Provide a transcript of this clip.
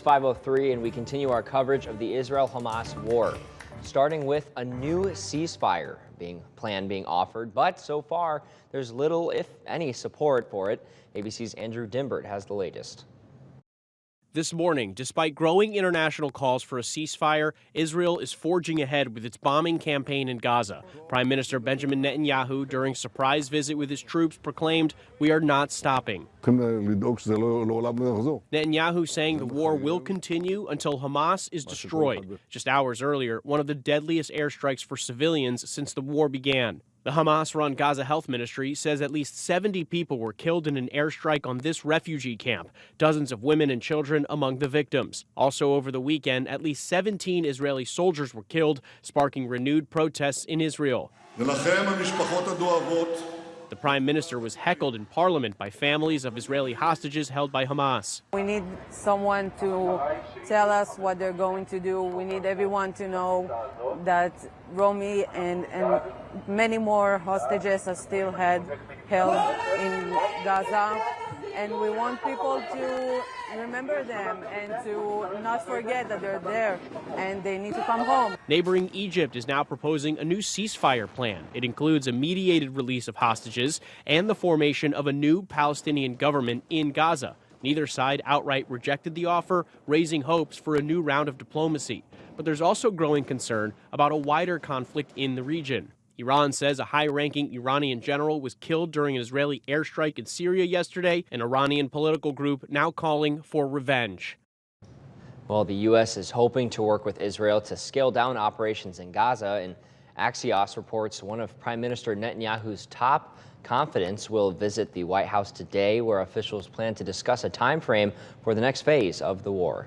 5:03, and we continue our coverage of the Israel-Hamas war, starting with a new ceasefire being offered, but so far there's little, if any, support for it. ABC's Andrew Dimbert has the latest. This morning, despite growing international calls for a ceasefire, Israel is forging ahead with its bombing campaign in Gaza. Prime Minister Benjamin Netanyahu, during a surprise visit with his troops, proclaimed, "We are not stopping." Netanyahu saying the war will continue until Hamas is destroyed. Just hours earlier, one of the deadliest airstrikes for civilians since the war began. The Hamas-run Gaza Health Ministry says at least 70 people were killed in an airstrike on this refugee camp, dozens of women and children among the victims. Also over the weekend, at least 17 Israeli soldiers were killed, sparking renewed protests in Israel. The prime minister was heckled in parliament by families of Israeli hostages held by Hamas. We need someone to tell us what they're going to do. We need everyone to know that Romy and many more hostages are still held in Gaza. And we want people to remember them and to not forget that they're there and they need to come home. Neighboring Egypt is now proposing a new ceasefire plan. It includes a mediated release of hostages and the formation of a new Palestinian government in Gaza. Neither side outright rejected the offer, raising hopes for a new round of diplomacy. But there's also growing concern about a wider conflict in the region. Iran says a high-ranking Iranian general was killed during an Israeli airstrike in Syria yesterday, an Iranian political group now calling for revenge. Well, the U.S. is hoping to work with Israel to scale down operations in Gaza, and Axios reports one of Prime Minister Netanyahu's top confidants will visit the White House today, where officials plan to discuss a time frame for the next phase of the war.